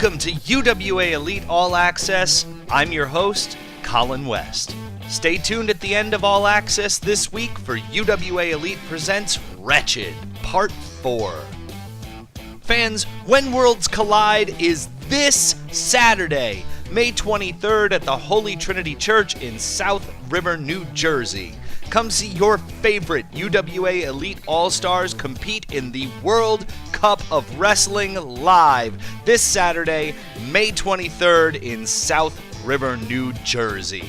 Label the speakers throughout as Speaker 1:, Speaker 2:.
Speaker 1: Welcome to UWA Elite All Access. I'm your host, Colin West. Stay tuned at the end of All Access this week for UWA Elite Presents Wretched, Part 4. Fans, When Worlds Collide is this Saturday, May 23rd at the Holy Trinity Church in South River, New Jersey. Come see your favorite UWA Elite All-Stars compete in the World Cup of Wrestling live this Saturday, May 23rd in South River, New Jersey.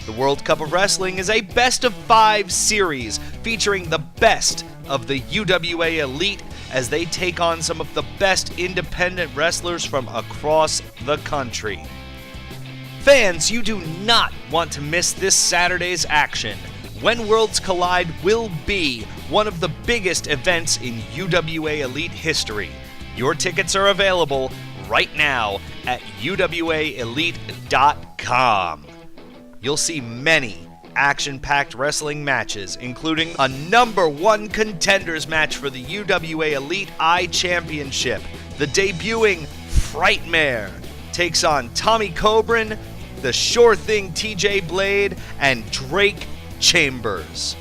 Speaker 1: The World Cup of Wrestling is a best-of-5 series featuring the best of the UWA Elite as they take on some of the best independent wrestlers from across the country. Fans, you do not want to miss this Saturday's action. When Worlds Collide will be one of the biggest events in UWA Elite history. Your tickets are available right now at UWAElite.com. You'll see many action-packed wrestling matches, including a #1 contenders match for the UWA Elite I Championship. The debuting Frightmare takes on Tommy Cobran, the Sure Thing TJ Blade, and Drake Chambers.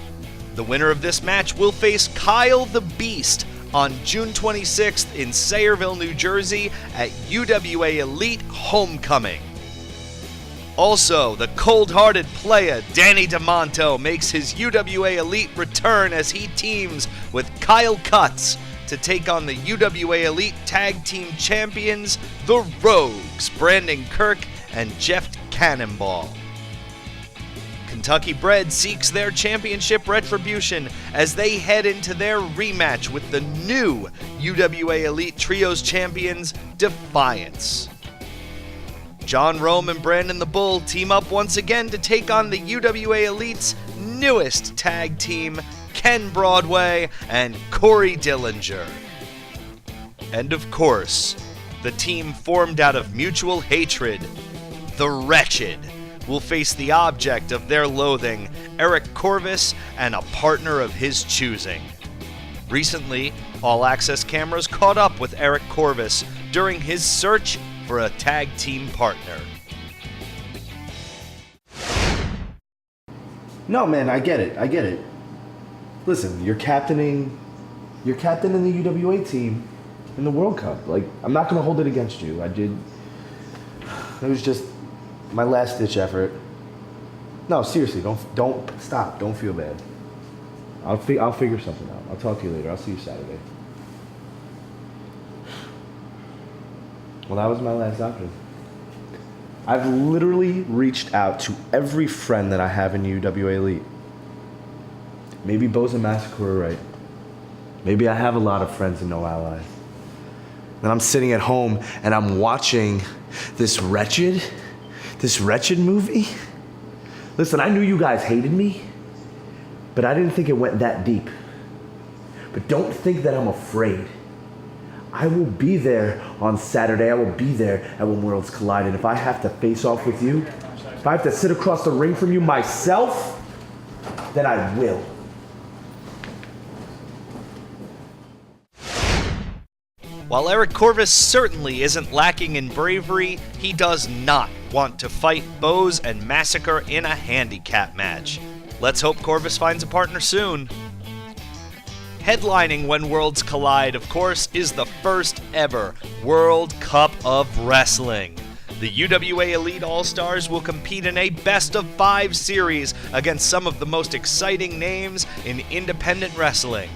Speaker 1: The winner of this match will face Kyle the Beast on June 26th in Sayreville, New Jersey at UWA Elite Homecoming. Also, the cold-hearted player Danny DeMonto makes his UWA Elite return as he teams with Kyle Cutts to take on the UWA Elite Tag Team Champions, the Rogues, Brandon Kirk and Jeff Cannonball. Kentucky Bred seeks their championship retribution as they head into their rematch with the new UWA Elite Trios champions, Defiance. John Rome and Brandon the Bull team up once again to take on the UWA Elite's newest tag team, Ken Broadway and Corey Dillinger. And of course, the team formed out of mutual hatred, the Wretched, will face the object of their loathing, Eric Corvus, and a partner of his choosing. Recently, All Access cameras caught up with Eric Corvus during his search for a tag team partner.
Speaker 2: No, man, I get it. Listen, you're captaining the UWA team in the World Cup. Like, I'm not gonna hold it against you. It was just my last-ditch effort. No, seriously, don't stop. Don't feel bad. I'll figure something out. I'll talk to you later. I'll see you Saturday. Well, that was my last option. I've literally reached out to every friend that I have in UWA Elite. Maybe Boza Massacre are right. Maybe I have a lot of friends and no allies. And I'm sitting at home and I'm watching this Wretched movie. Listen, I knew you guys hated me, but I didn't think it went that deep. But don't think that I'm afraid. I will be there on Saturday. I will be there at When Worlds Collide. And if I have to face off with you, if I have to sit across the ring from you myself, then I will.
Speaker 1: While Eric Corvus certainly isn't lacking in bravery, he does not want to fight Boza and Massacre in a handicap match. Let's hope Corvus finds a partner soon. Headlining When Worlds Collide, of course, is the first ever World Cup of Wrestling. The UWA Elite All-Stars will compete in a best-of-5 series against some of the most exciting names in independent wrestling.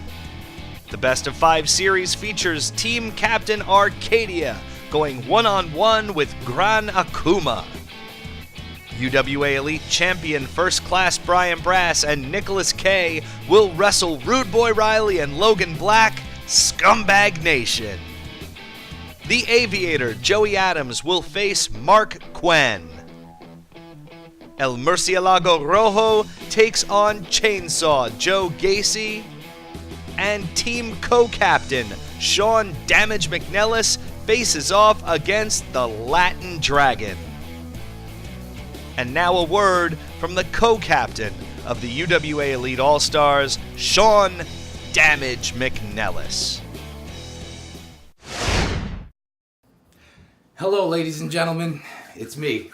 Speaker 1: The best-of-5 series features Team Captain Arcadia going one-on-one with Gran Akuma. UWA Elite Champion First Class Brian Brass and Nicholas K will wrestle Rude Boy Riley and Logan Black, Scumbag Nation. The Aviator Joey Adams will face Mark Quinn. El Murcielago Rojo takes on Chainsaw Joe Gacy. And Team Co-Captain Sean Damage McNellis faces off against the Latin Dragon. And now a word from the co-captain of the UWA Elite All-Stars, Sean Damage McNellis.
Speaker 3: Hello, ladies and gentlemen. It's me,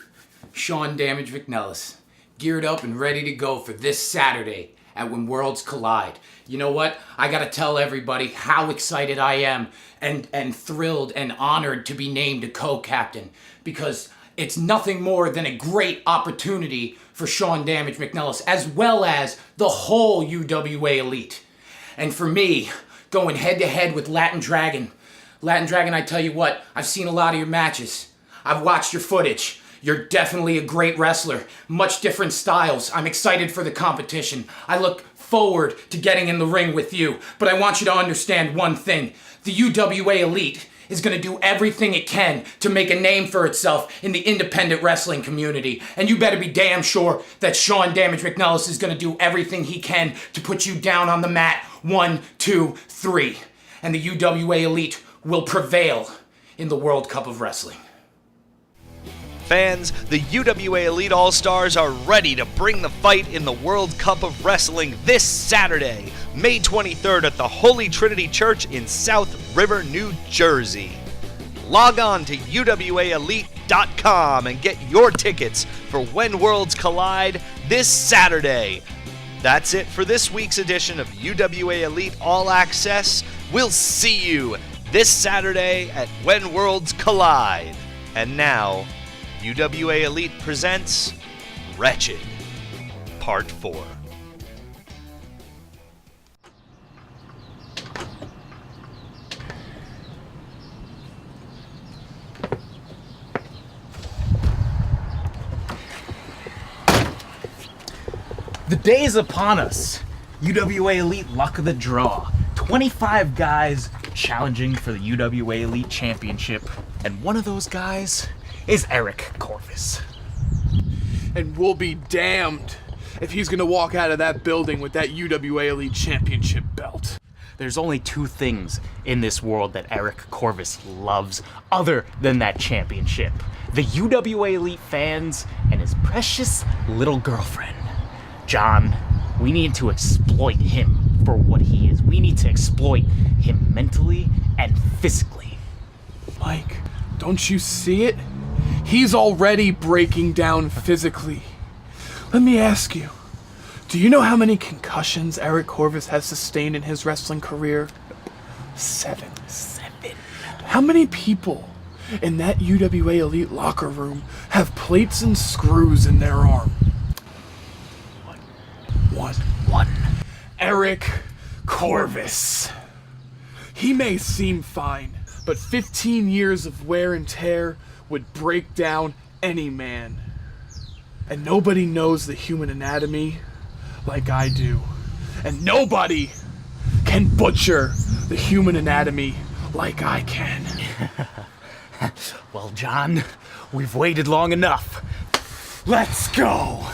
Speaker 3: Sean Damage McNellis, geared up and ready to go for this Saturday at When Worlds Collide. You know what? I gotta tell everybody how excited I am and thrilled and honored to be named a co-captain, because it's nothing more than a great opportunity for Sean Damage McNellis as well as the whole UWA Elite. And for me, going head to head with Latin Dragon, I tell you what, I've seen a lot of your matches. I've watched your footage. You're definitely a great wrestler. Much different styles. I'm excited for the competition. I look forward to getting in the ring with you. But I want you to understand one thing. The UWA Elite is going to do everything it can to make a name for itself in the independent wrestling community. And you better be damn sure that Sean Damage McNellis is going to do everything he can to put you down on the mat 1, 2, 3. And the UWA Elite will prevail in the World Cup of Wrestling.
Speaker 1: Fans, the UWA Elite All-Stars are ready to bring the fight in the World Cup of Wrestling this Saturday, May 23rd at the Holy Trinity Church in South River, New Jersey. Log on to UWAElite.com and get your tickets for When Worlds Collide this Saturday. That's it for this week's edition of UWA Elite All Access. We'll see you this Saturday at When Worlds Collide. And now, UWA Elite presents Wretched, Part 4.
Speaker 4: The day is upon us. UWA Elite luck of the draw. 25 guys challenging for the UWA Elite Championship. And one of those guys is Eric Corvus.
Speaker 5: And we'll be damned if he's gonna walk out of that building with that UWA Elite Championship belt.
Speaker 4: There's only two things in this world that Eric Corvus loves other than that championship. The UWA Elite fans and his precious little girlfriend. John, we need to exploit him for what he is. We need to exploit him mentally and physically.
Speaker 5: Mike, don't you see it? He's already breaking down physically. Let me ask you, do you know how many concussions Eric Corvus has sustained in his wrestling career? 7. How many people in that UWA Elite locker room have plates and screws in their arm? One. Eric Corvus. He may seem fine, but 15 years of wear and tear would break down any man. And nobody knows the human anatomy like I do. And nobody can butcher the human anatomy like I can.
Speaker 4: Well, John, we've waited long enough. Let's go!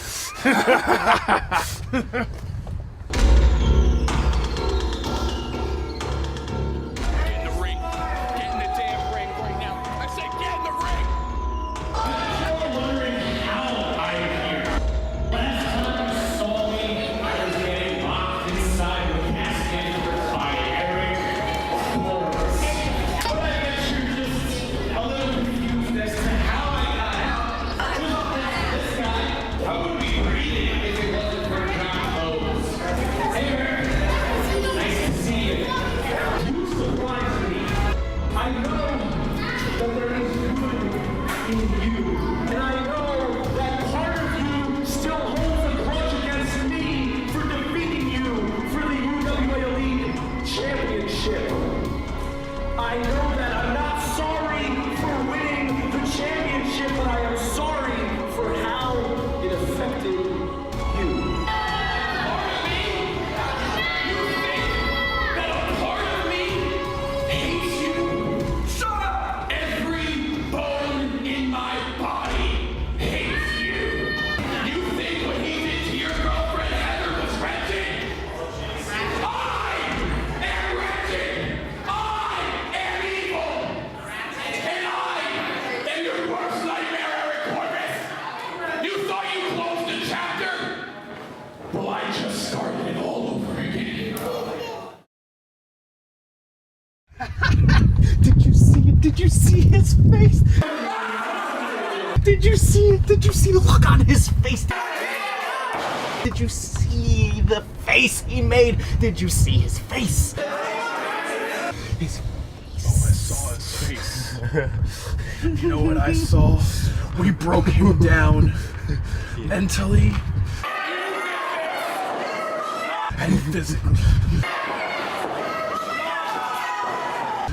Speaker 6: I know that I'm not sorry for winning the championship, but I am sorry for how it affected you. You think that a part of me hates you? Shut up! Every bone in my body hates you. You think what he did to your girlfriend Heather was wretched? I am wretched! I am evil! And I am your worst nightmare, Eric Corvus! You thought you closed the chapter? Well, I just started it all over again.
Speaker 4: Did you see it, Did you see his face? Did you see it? Did you see the look on his face? Did you see the face he made? Did you see his face? His
Speaker 5: I saw his face. You know what I saw? We broke him down mentally and physically.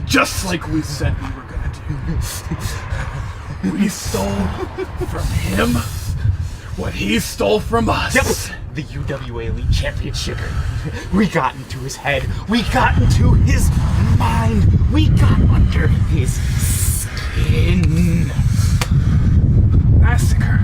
Speaker 5: Just like we said we were gonna do. We stole from him what he stole from us.
Speaker 4: Yep. The UWA Elite Championship. We got into his head. We got into his mind. We got under his skin.
Speaker 5: Massacre.